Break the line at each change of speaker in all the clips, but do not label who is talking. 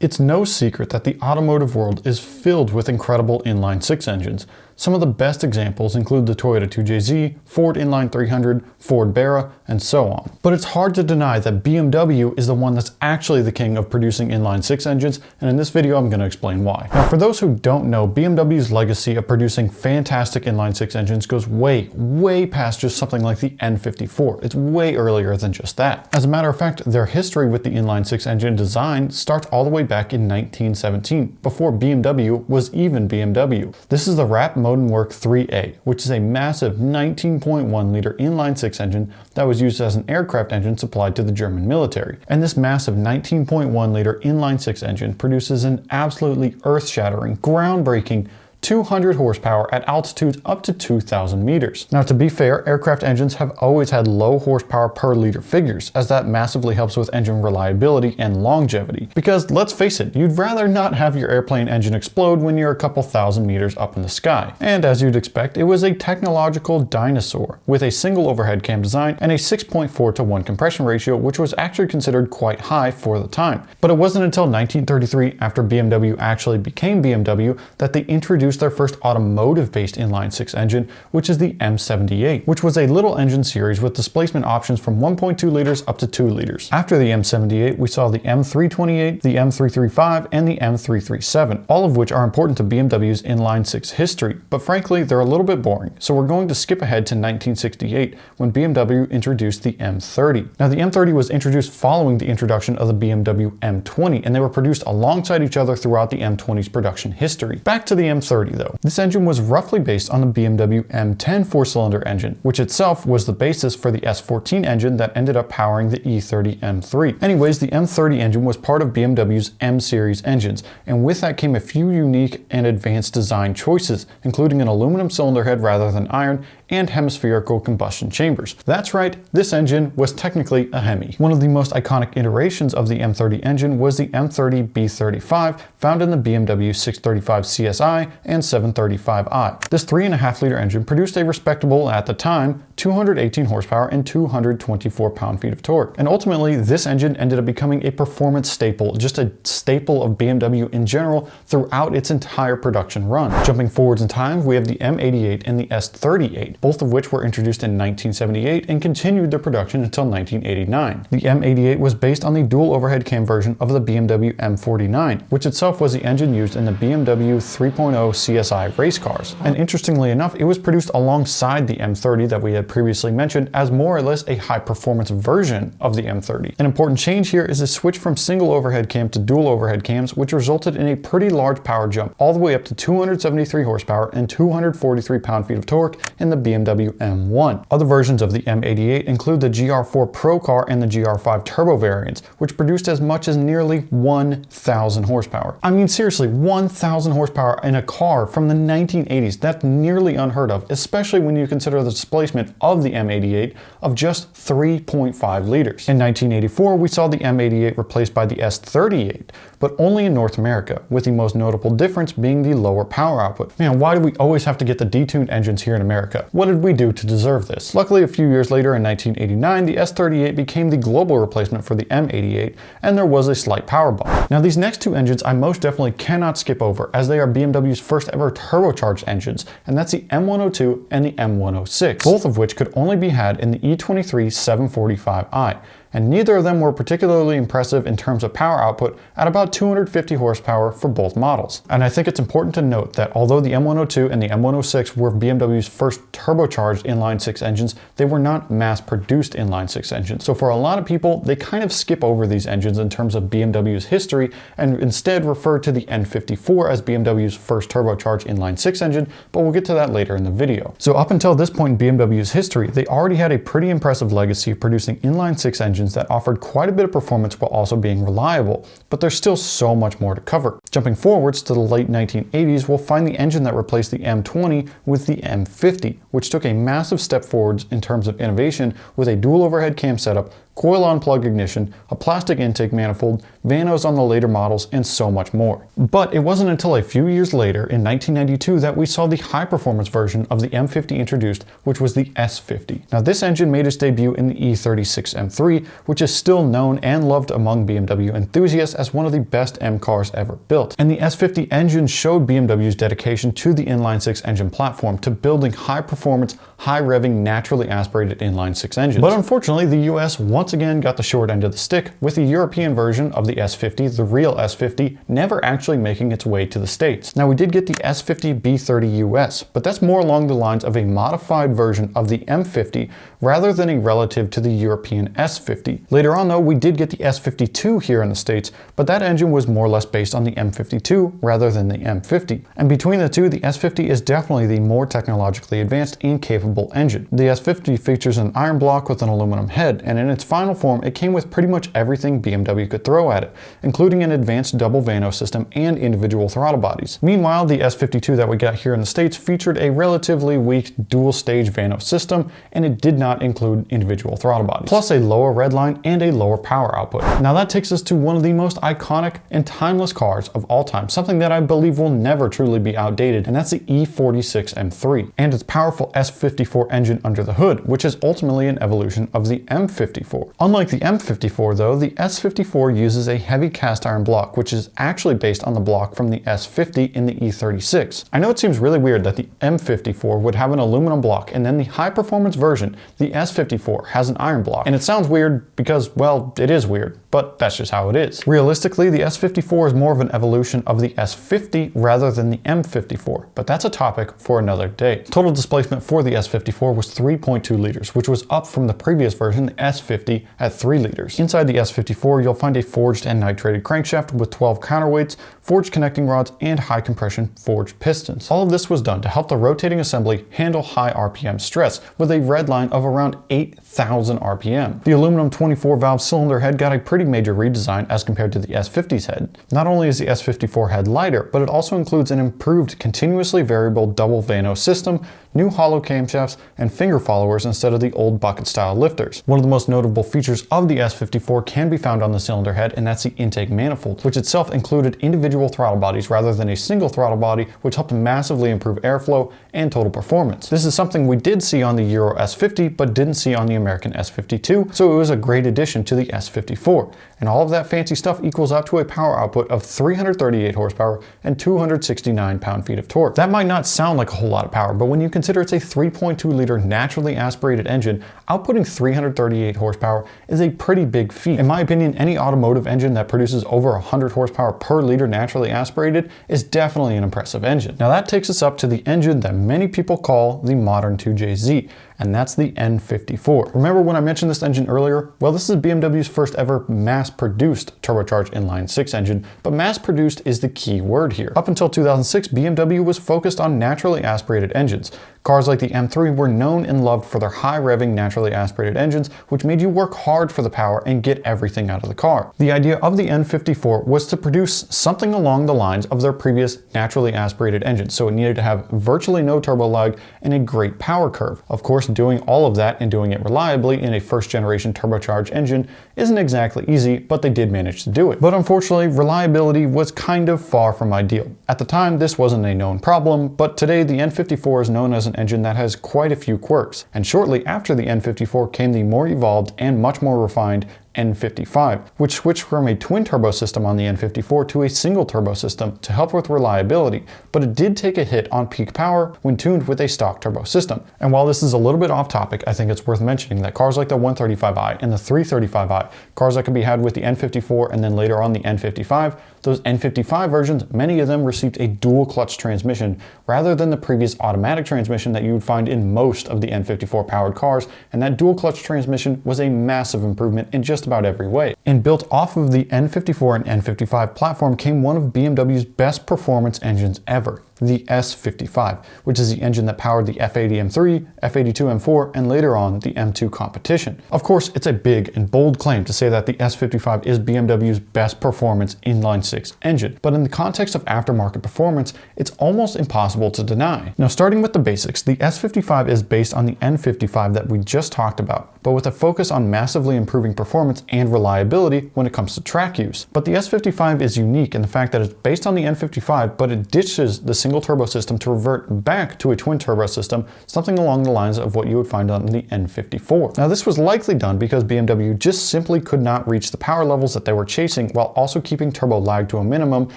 It's no secret that the automotive world is filled with incredible inline-six engines. Some of the best examples include the Toyota 2JZ, Ford Inline 300, Ford Barra, and so on. But it's hard to deny that BMW is the one that's actually the king of producing inline-six engines, and in this video I'm going to explain why. Now, for those who don't know, BMW's legacy of producing fantastic inline-six engines goes way past just something like the N54. It's way earlier than just that. As a matter of fact, their history with the inline-six engine design starts all the way back in 1917, before BMW was even BMW. This is the Rapp Modenwerk 3A, which is a massive 19.1 liter inline-six engine that was used as an aircraft engine supplied to the German military. And this massive 19.1 liter inline-six engine produces an absolutely earth-shattering, groundbreaking 200 horsepower at altitudes up to 2,000 meters. Now, to be fair, aircraft engines have always had low horsepower per liter figures, as that massively helps with engine reliability and longevity. Because let's face it, you'd rather not have your airplane engine explode when you're a couple thousand meters up in the sky. And as you'd expect, it was a technological dinosaur with a single overhead cam design and a 6.4:1 compression ratio, which was actually considered quite high for the time. But it wasn't until 1933, after BMW actually became BMW, that they introduced their first automotive-based inline-six engine, which is the M78, which was a little engine series with displacement options from 1.2 liters up to 2 liters. After the M78, we saw the M328, the M335, and the M337, all of which are important to BMW's inline-six history, but frankly, they're a little bit boring, so we're going to skip ahead to 1968, when BMW introduced the M30. Now, the M30 was introduced following the introduction of the BMW M20, and they were produced alongside each other throughout the M20's production history. Back to the M30 though. This engine was roughly based on the BMW M10 four-cylinder engine, which itself was the basis for the S14 engine that ended up powering the E30 M3. Anyways, the M30 engine was part of BMW's M series engines, and with that came a few unique and advanced design choices, including an aluminum cylinder head rather than iron, and hemispherical combustion chambers. That's right, this engine was technically a Hemi. One of the most iconic iterations of the M30 engine was the M30 B35, found in the BMW 635 CSI and 735i. This 3.5 liter engine produced a respectable, at the time, 218 horsepower and 224 pound-feet of torque. And ultimately, this engine ended up becoming a performance staple, just a staple of BMW in general throughout its entire production run. Jumping forwards in time, we have the M88 and the S38, both of which were introduced in 1978 and continued their production until 1989. The M88 was based on the dual overhead cam version of the BMW M49, which itself was the engine used in the BMW 3.0 CSI race cars. And interestingly enough, it was produced alongside the M30 that we had previously mentioned as more or less a high-performance version of the M30. An important change here is a switch from single overhead cam to dual overhead cams, which resulted in a pretty large power jump, all the way up to 273 horsepower and 243 pound-feet of torque in the BMW M1. Other versions of the M88 include the GR4 Pro car and the GR5 Turbo variants, which produced as much as nearly 1,000 horsepower. I mean, seriously, 1,000 horsepower in a car from the 1980s. That's nearly unheard of, especially when you consider the displacement of the M88 of just 3.5 liters. In 1984, we saw the M88 replaced by the S38, but only in North America, with the most notable difference being the lower power output. Man, why do we always have to get the detuned engines here in America? What did we do to deserve this? Luckily, a few years later in 1989, the S38 became the global replacement for the M88, and there was a slight power bump. Now, these next two engines I most definitely cannot skip over, as they are BMW's first ever turbocharged engines, and that's the M102 and the M106, both of which could only be had in the E23 745i. And neither of them were particularly impressive in terms of power output at about 250 horsepower for both models. And I think it's important to note that although the M102 and the M106 were BMW's first turbocharged inline-six engines, they were not mass-produced inline-six engines. So for a lot of people, they kind of skip over these engines in terms of BMW's history and instead refer to the N54 as BMW's first turbocharged inline-six engine, but we'll get to that later in the video. So up until this point in BMW's history, they already had a pretty impressive legacy of producing inline-six engines that offered quite a bit of performance while also being reliable, but there's still so much more to cover. Jumping forwards to the late 1980s, we'll find the engine that replaced the M20 with the M50, which took a massive step forwards in terms of innovation with a dual overhead cam setup, coil-on plug ignition, a plastic intake manifold, vanos on the later models, and so much more. But it wasn't until a few years later, in 1992, that we saw the high-performance version of the M50 introduced, which was the S50. Now this engine made its debut in the E36 M3, which is still known and loved among BMW enthusiasts as one of the best M cars ever built. And the S50 engine showed BMW's dedication to the inline-six engine platform, to building high-performance, high-revving, naturally aspirated inline-six engines. But unfortunately, the US once again got the short end of the stick, with the European version of the S50, the real S50, never actually making its way to the States. Now we did get the S50 B30 US, but that's more along the lines of a modified version of the M50 rather than a relative to the European S50. Later on though, we did get the S52 here in the States, but that engine was more or less based on the M52 rather than the M50. And between the two, the S50 is definitely the more technologically advanced and capable engine. The S50 features an iron block with an aluminum head, and in its final form, it came with pretty much everything BMW could throw at it, including an advanced double vano system and individual throttle bodies. Meanwhile, the S52 that we got here in the States featured a relatively weak dual-stage vano system, and it did not include individual throttle bodies, plus a lower redline and a lower power output. Now that takes us to one of the most iconic and timeless cars of all time, something that I believe will never truly be outdated, and that's the E46 M3, and its powerful S54 engine under the hood, which is ultimately an evolution of the M54. Unlike the M54 though, the S54 uses a heavy cast iron block, which is actually based on the block from the S50 in the E36. I know it seems really weird that the M54 would have an aluminum block, and then the high-performance version, the S54, has an iron block. And it sounds weird because, well, it is weird, but that's just how it is. Realistically, the S54 is more of an evolution of the S50 rather than the M54, but that's a topic for another day. Total displacement for the S54 was 3.2 liters, which was up from the previous version, the S50, at 3 liters. Inside the S54, you'll find a forged and nitrated crankshaft with 12 counterweights, forged connecting rods, and high compression forged pistons. All of this was done to help the rotating assembly handle high RPM stress, with a red line of around 8,000 RPM. The aluminum 24 valve cylinder head got a pretty major redesign as compared to the S50's head. Not only is the S54 head lighter, but it also includes an improved continuously variable double vano system, new hollow camshafts, and finger followers instead of the old bucket style lifters. One of the most notable features of the S54 can be found on the cylinder head, and that's the intake manifold, which itself included individual throttle bodies rather than a single throttle body, which helped massively improve airflow and total performance. This is something we did see on the Euro S50, but didn't see on the American S52, so it was a great addition to the S54. And all of that fancy stuff equals out to a power output of 338 horsepower and 269 pound-feet of torque. That might not sound like a whole lot of power, but when you consider it's a 3.2 liter naturally aspirated engine, outputting 338 horsepower is a pretty big feat. In my opinion, any automotive engine that produces over 100 horsepower per liter naturally aspirated is definitely an impressive engine. Now that takes us up to the engine that many people call the modern 2JZ, and that's the N54. Remember when I mentioned this engine earlier? Well, this is BMW's first ever mass-produced turbocharged inline-six engine, but mass-produced is the key word here. Up until 2006, BMW was focused on naturally aspirated engines. Cars like the M3 were known and loved for their high-revving naturally aspirated engines, which made you work hard for the power and get everything out of the car. The idea of the N54 was to produce something along the lines of their previous naturally aspirated engine, so it needed to have virtually no turbo lag and a great power curve. Of course, doing all of that and doing it reliably in a first-generation turbocharged engine isn't exactly easy, but they did manage to do it. But unfortunately, reliability was kind of far from ideal. At the time, this wasn't a known problem, but today the N54 is known as an engine that has quite a few quirks. And shortly after the N54 came the more evolved and much more refined N55, which switched from a twin turbo system on the N54 to a single turbo system to help with reliability, but it did take a hit on peak power when tuned with a stock turbo system. And while this is a little bit off topic, I think it's worth mentioning that cars like the 135i and the 335i, cars that could be had with the N54 and then later on the N55, those N55 versions, many of them received a dual clutch transmission rather than the previous automatic transmission that you would find in most of the N54 powered cars, and that dual clutch transmission was a massive improvement in just about every way. And built off of the N54 and N55 platform came one of BMW's best performance engines ever, the S55, which is the engine that powered the F80 M3, F82 M4, and later on the M2 competition. Of course, it's a big and bold claim to say that the S55 is BMW's best performance inline-six engine, but in the context of aftermarket performance, it's almost impossible to deny. Now, starting with the basics, the S55 is based on the N55 that we just talked about, but with a focus on massively improving performance and reliability when it comes to track use. But the S55 is unique in the fact that it's based on the N55, but it ditches the single turbo system to revert back to a twin turbo system, something along the lines of what you would find on the N54. Now, this was likely done because BMW just simply could not reach the power levels that they were chasing while also keeping turbo lag to a minimum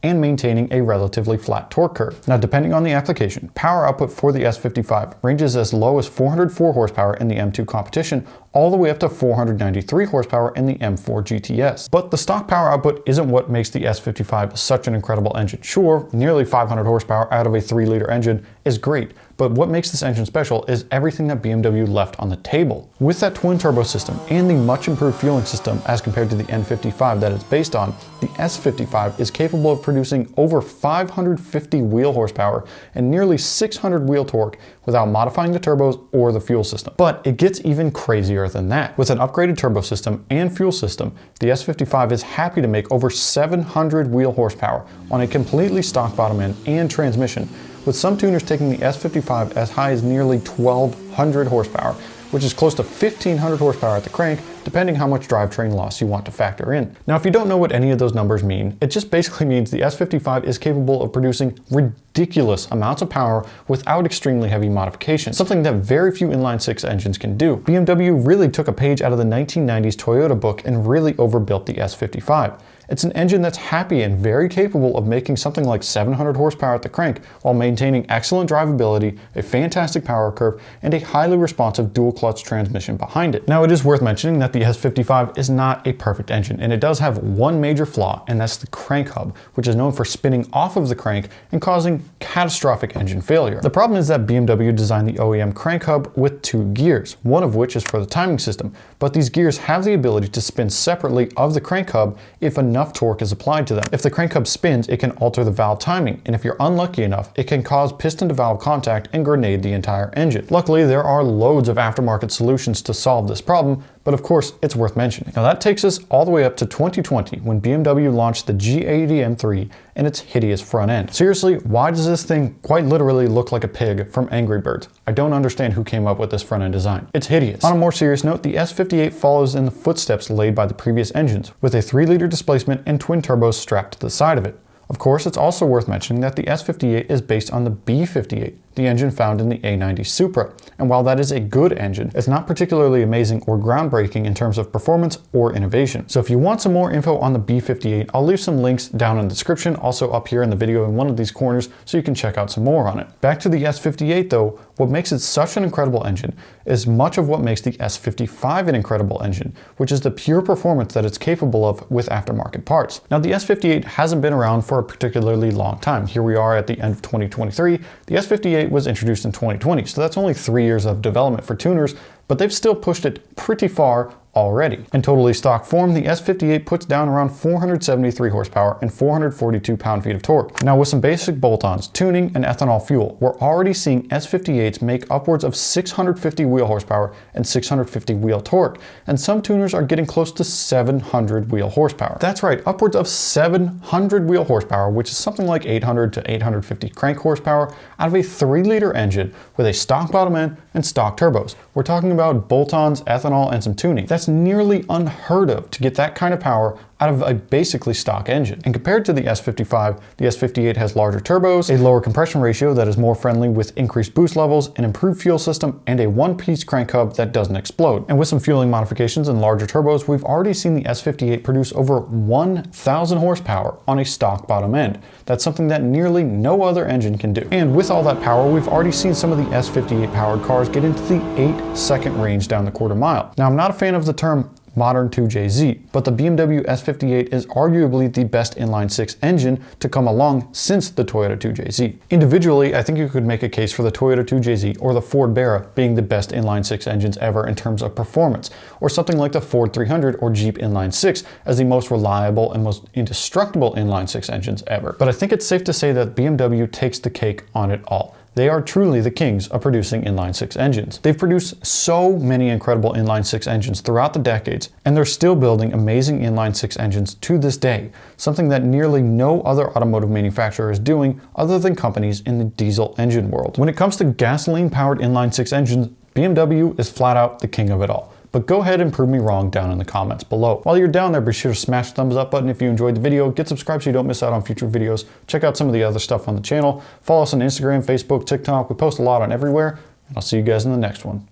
and maintaining a relatively flat torque curve. Now, depending on the application, power output for the S55 ranges as low as 404 horsepower in the M2 competition all the way up to 493 horsepower in the M4 GTS. But the stock power output isn't what makes the S55 such an incredible engine. Sure, nearly 500 horsepower out of a 3-liter engine is great, but what makes this engine special is everything that BMW left on the table. With that twin turbo system and the much improved fueling system as compared to the N55 that it's based on, the S55 is capable of producing over 550 wheel horsepower and nearly 600 wheel torque without modifying the turbos or the fuel system. But it gets even crazier than that. With an upgraded turbo system and fuel system, the S55 is happy to make over 700 wheel horsepower on a completely stock bottom end and transmission, with some tuners taking the S55 as high as nearly 1,200 horsepower, which is close to 1,500 horsepower at the crank, depending how much drivetrain loss you want to factor in. Now, if you don't know what any of those numbers mean, it just basically means the S55 is capable of producing ridiculous amounts of power without extremely heavy modification, something that very few inline-six engines can do. BMW really took a page out of the 1990s Toyota book and really overbuilt the S55. It's an engine that's happy and very capable of making something like 700 horsepower at the crank while maintaining excellent drivability, a fantastic power curve, and a highly responsive dual clutch transmission behind it. Now, it is worth mentioning that the S55 is not a perfect engine, and it does have one major flaw, and that's the crank hub, which is known for spinning off of the crank and causing catastrophic engine failure. The problem is that BMW designed the OEM crank hub with 2 gears, one of which is for the timing system, but these gears have the ability to spin separately of the crank hub if enough torque is applied to them. If the crank hub spins, it can alter the valve timing, and if you're unlucky enough, it can cause piston to valve contact and grenade the entire engine. Luckily, there are loads of aftermarket solutions to solve this problem, but of course, it's worth mentioning. Now, that takes us all the way up to 2020 when BMW launched the G80 M3 and its hideous front end. Seriously, why does this thing quite literally look like a pig from Angry Birds? I don't understand who came up with this front end design. It's hideous. On a more serious note, the S58 follows in the footsteps laid by the previous engines, with a 3-liter displacement and twin turbos strapped to the side of it. Of course, it's also worth mentioning that the S58 is based on the B58, the engine found in the A90 Supra, and while that is a good engine, it's not particularly amazing or groundbreaking in terms of performance or innovation. So if you want some more info on the B58, I'll leave some links down in the description, also up here in the video in one of these corners, so you can check out some more on it. Back to the S58 though, what makes it such an incredible engine is much of what makes the S55 an incredible engine, which is the pure performance that it's capable of with aftermarket parts. Now, the S58 hasn't been around for a particularly long time. Here we are at the end of 2023. The S58 was introduced in 2020, so that's only 3 years of development for tuners, but they've still pushed it pretty far already. In totally stock form, the S58 puts down around 473 horsepower and 442 pound-feet of torque. Now, with some basic bolt-ons, tuning, and ethanol fuel, we're already seeing S58s make upwards of 650 wheel horsepower and 650 wheel torque, and some tuners are getting close to 700 wheel horsepower. That's right, upwards of 700 wheel horsepower, which is something like 800 to 850 crank horsepower out of a 3-liter engine with a stock bottom end and stock turbos. We're talking about bolt-ons, ethanol, and some tuning. That's nearly unheard of to get that kind of power out of a basically stock engine. And compared to the S55, the S58 has larger turbos, a lower compression ratio that is more friendly with increased boost levels, an improved fuel system, and a one-piece crank hub that doesn't explode. And with some fueling modifications and larger turbos, we've already seen the S58 produce over 1,000 horsepower on a stock bottom end. That's something that nearly no other engine can do. And with all that power, we've already seen some of the S58 powered cars get into the 8-second range down the quarter mile. Now, I'm not a fan of the term modern 2JZ, but the BMW S58 is arguably the best inline-six engine to come along since the Toyota 2JZ. Individually, I think you could make a case for the Toyota 2JZ or the Ford Barra being the best inline-six engines ever in terms of performance, or something like the Ford 300 or Jeep inline-six as the most reliable and most indestructible inline-six engines ever. But I think it's safe to say that BMW takes the cake on it all. They are truly the kings of producing inline-six engines. They've produced so many incredible inline-six engines throughout the decades, and they're still building amazing inline-six engines to this day, something that nearly no other automotive manufacturer is doing other than companies in the diesel engine world. When it comes to gasoline-powered inline-six engines, BMW is flat out the king of it all. But go ahead and prove me wrong down in the comments below. While you're down there, be sure to smash the thumbs up button if you enjoyed the video, get subscribed so you don't miss out on future videos, check out some of the other stuff on the channel, follow us on Instagram, Facebook, TikTok, we post a lot on everywhere, and I'll see you guys in the next one.